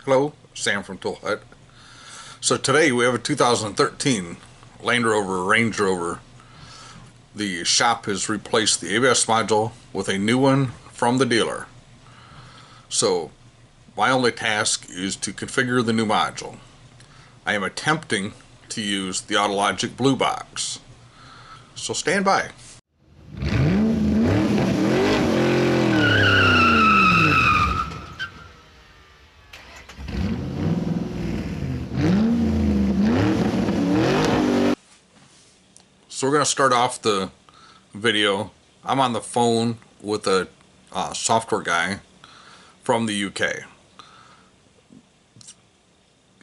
Hello, Sam from Tool Hut. So today we have a 2013 Land Rover Range Rover. The shop has replaced the ABS module with a new one from the dealer. So my only task is to configure the new module. I am attempting to use the Autologic Blue Box. So stand by. So we're going to start off the video. I'm on the phone with a software guy from the UK.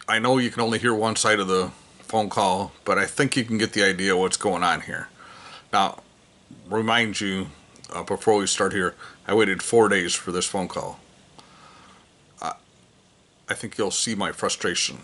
I know you can only hear one side of the phone call, but I think you can get the idea what's going on here. Now, remind you, before we start here, I waited 4 days for this phone call. I think you'll see my frustration.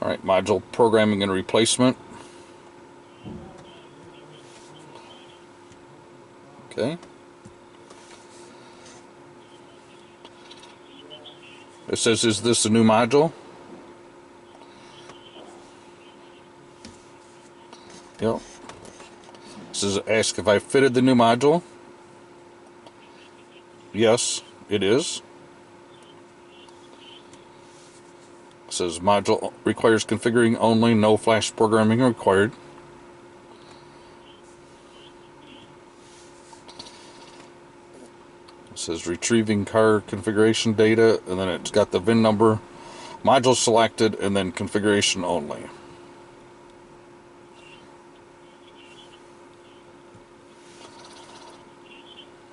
Alright, module programming and replacement. Okay. It says, is this a new module? Yep. It says, ask if I fitted the new module. Yes, it is. It says module requires configuring only, no flash programming required. It says retrieving car configuration data, and then it's got the VIN number, module selected, and then configuration only.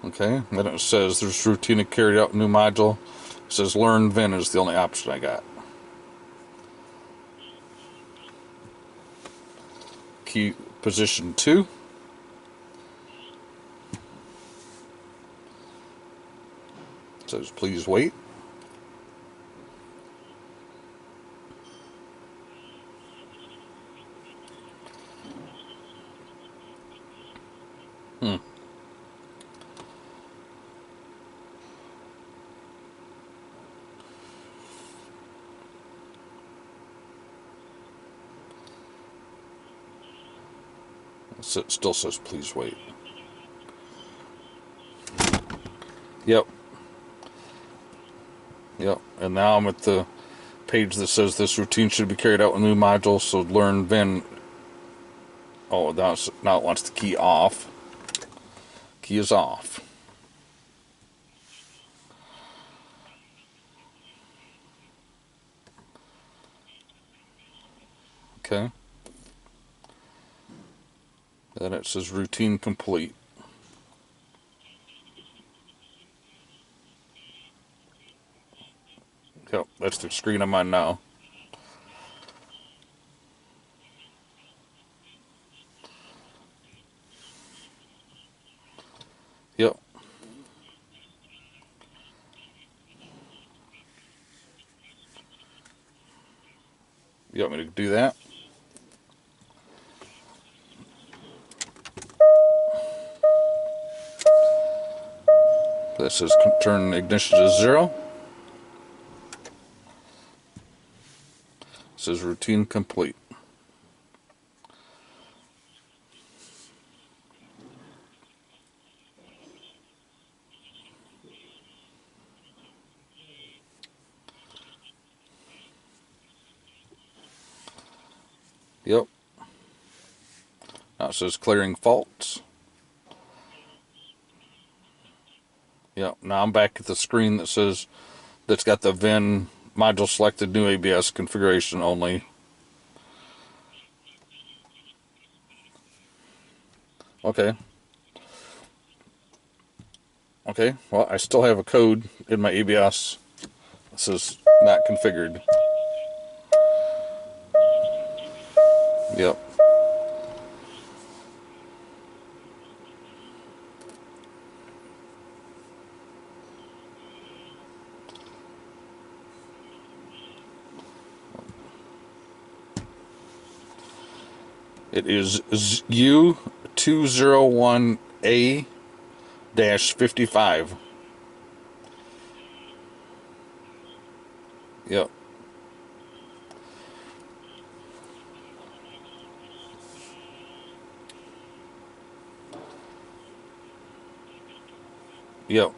Okay, then it says there's routine to carry out new module. It says learn VIN is the only option I got. Key position 2. It says please wait. It still says please wait. Yep. And now I'm at the page that says this routine should be carried out with new module, so learn VIN. Oh, now it wants the key off. Key is off. Okay. Then it says routine complete. Yep, that's the screen I'm on now. Yep. You want me to do that? That says turn ignition to 0. It says routine complete. Yep. Now it says clearing faults. Yep. Now I'm back at the screen that says that's got the VIN module selected, new ABS configuration only. Okay. Okay, well, I still have a code in my ABS. This is not configured. Yep. It is U201A-55. Yep. Yep.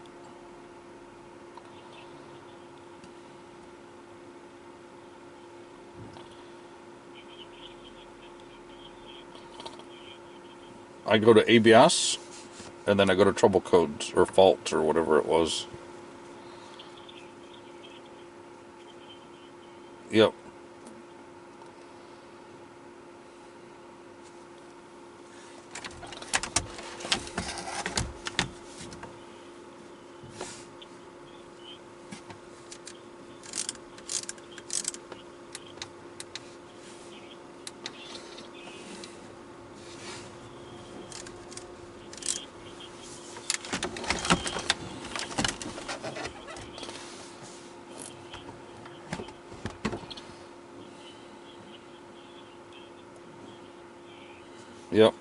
I go to ABS, and then I go to trouble codes, or fault, or whatever it was. Yep. Yep.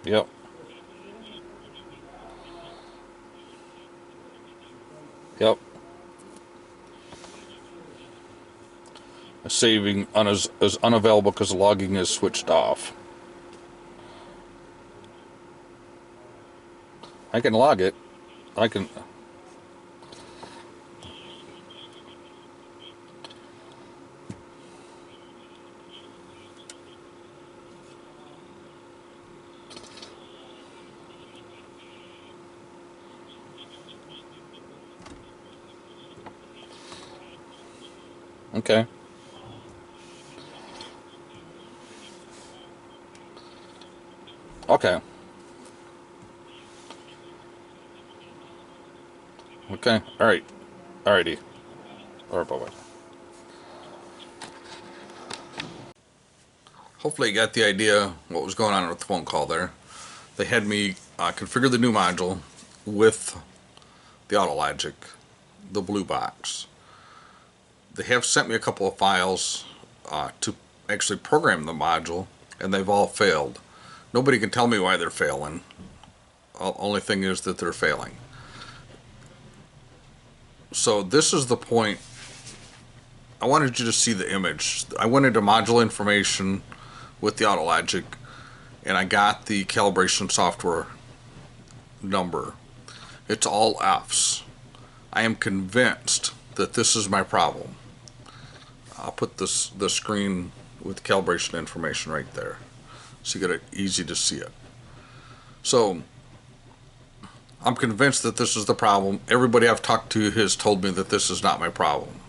Yep. Yep. Saving is unavailable because logging is switched off. I can log it. I can. Okay. Okay. Okay. All right. Alrighty. All right. Bye-bye. Hopefully you got the idea what was going on with the phone call there. They had me configure the new module with the Autologic, the blue box. They have sent me a couple of files to actually program the module, and they've all failed. Nobody can tell me why they're failing. Only thing is that they're failing. So this is the point. I wanted you to see the image. I went into module information with the Autologic, and I got the calibration software number. It's all F's. I am convinced that this is my problem. I'll put the screen with calibration information right there, so you get it easy to see it. So I'm convinced that this is the problem. Everybody I've talked to has told me that this is not my problem.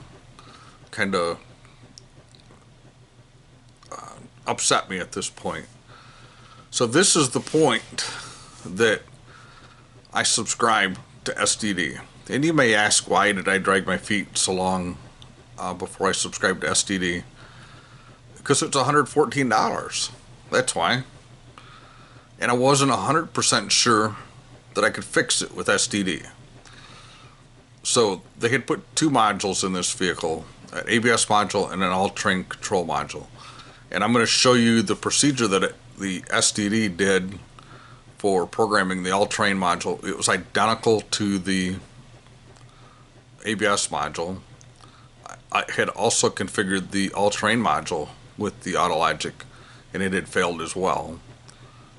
Kind of upset me at this point. So this is the point that I subscribe to STD. And you may ask, why did I drag my feet so long before I subscribed to STD? Because it's $114. That's why. And I wasn't 100% sure that I could fix it with STD. So they had put two modules in this vehicle, an ABS module and an all-terrain control module. And I'm going to show you the procedure that the STD did for programming the all-terrain module. It was identical to the ABS module. I had also configured the all-terrain module with the Autologic, and it had failed as well.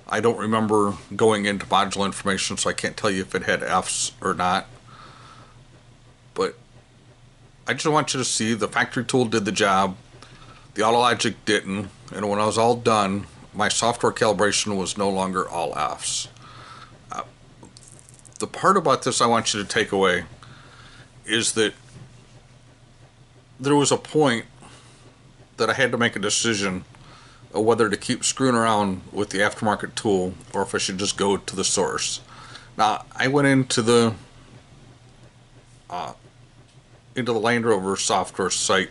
I don't remember going into module information, so I can't tell you if it had F's or not. But I just want you to see the factory tool did the job. The Autologic didn't, and when I was all done, my software calibration was no longer all F's. The part about this I want you to take away is that there was a point that I had to make a decision of whether to keep screwing around with the aftermarket tool or if I should just go to the source. Now, I went into the Land Rover software site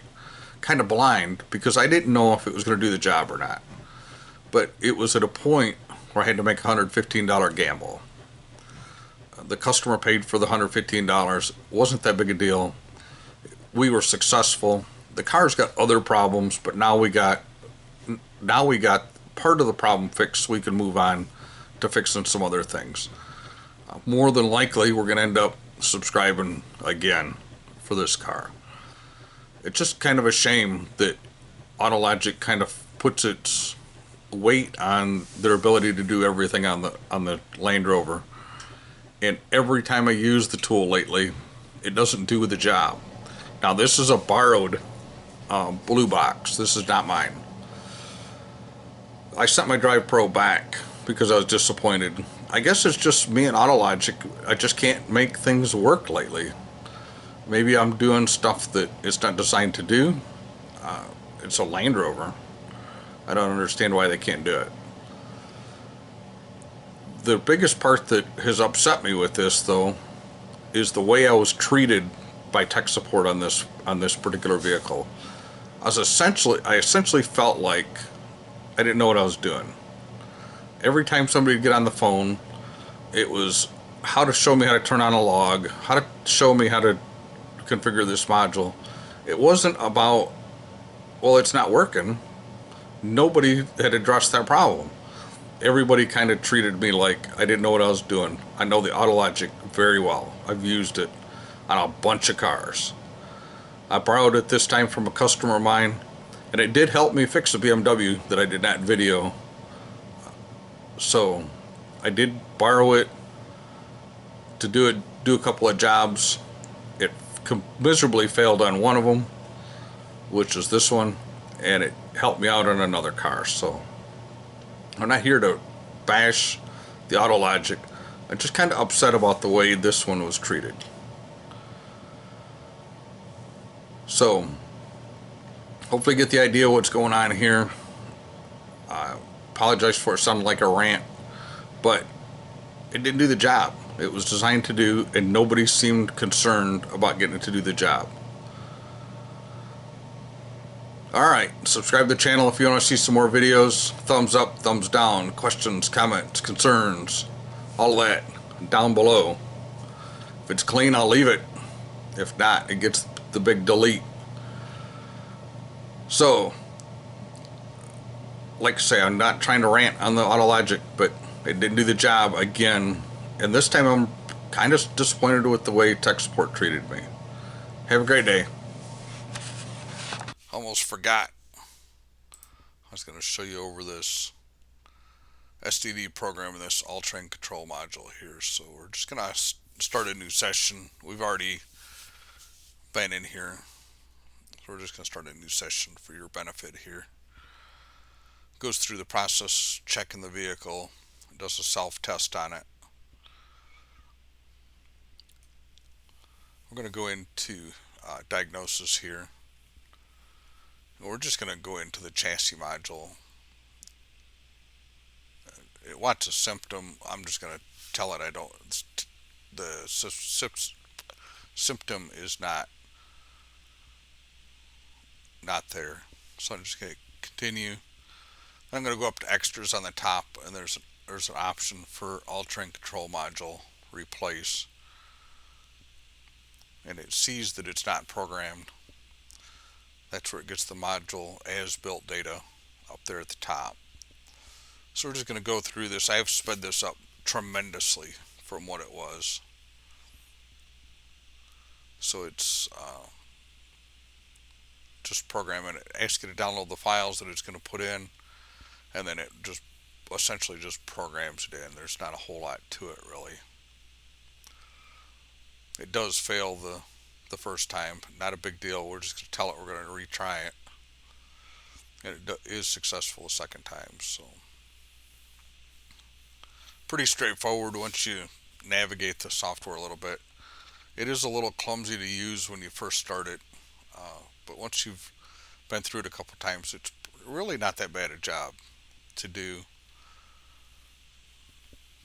kind of blind because I didn't know if it was going to do the job or not. But it was at a point where I had to make a $115 gamble. The customer paid for the $115. Wasn't that big a deal. We were successful. The car's got other problems, but now we got part of the problem fixed. So we can move on to fixing some other things. More than likely, we're going to end up subscribing again for this car. It's just kind of a shame that Autologic kind of puts its weight on their ability to do everything on the Land Rover. And every time I use the tool lately, it doesn't do the job. Now this is a borrowed blue box. This is not mine. I sent my Drive Pro back because I was disappointed. I guess it's just me and Autologic. I just can't make things work lately. Maybe I'm doing stuff that it's not designed to do. It's a Land Rover. I don't understand why they can't do it. The biggest part that has upset me with this, though, is the way I was treated by tech support on this particular vehicle. I essentially felt like I didn't know what I was doing. Every time somebody would get on the phone, it was how to show me how to turn on a log, how to show me how to configure this module. It wasn't about, well, it's not working. Nobody had addressed that problem. Everybody kind of treated me like I didn't know what I was doing. I know the Autologic very well. I've used it on a bunch of cars. I borrowed it this time from a customer of mine, and it did help me fix a BMW that I did not video. So I did borrow it to do a couple of jobs. It miserably failed on one of them, which is this one, and it helped me out on another car. So I'm not here to bash the Autologic. I'm just kind of upset about the way this one was treated. So hopefully you get the idea what's going on here. I apologize for it sounding like a rant, but it didn't do the job it was designed to do, and nobody seemed concerned about getting it to do the job. Alright, subscribe to the channel if you want to see some more videos. Thumbs up, thumbs down, questions, comments, concerns, all that down below. If it's clean, I'll leave it. If not, it gets the big delete. So, like I say, I'm not trying to rant on the Autologic, but it didn't do the job again. And this time I'm kind of disappointed with the way tech support treated me. Have a great day. Almost forgot. I was going to show you over this STD program in this all-train control module here. So we're just going to start a new session. We've already been in here. So we're just going to start a new session for your benefit here. Goes through the process, checking the vehicle, does a self-test on it. We're going to go into diagnosis here. And we're just going to go into the chassis module. It wants a symptom. I'm just going to tell it I don't. The symptom is not there. So I'm just going to continue. I'm going to go up to extras on the top, and there's an option for all-train control module replace, and it sees that it's not programmed. That's where it gets the module as built data up there at the top. So we're just going to go through this. I have sped this up tremendously from what it was. So it's just programming it. Ask it to download the files that it's going to put in, and then it just essentially just programs it in. There's not a whole lot to it really. It does fail the first time, not a big deal. We're just going to tell it we're going to retry it, and it is successful the second time. So pretty straightforward once you navigate the software a little bit. It is a little clumsy to use when you first start it, but once you've been through it a couple times, it's really not that bad a job to do.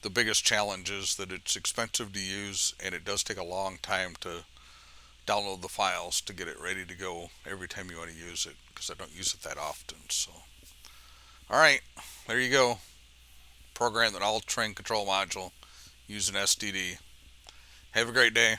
The biggest challenge is that it's expensive to use, and it does take a long time to download the files to get it ready to go every time you want to use it, because I don't use it that often. So, all right, there you go. Program that all train control module using STD. Have a great day.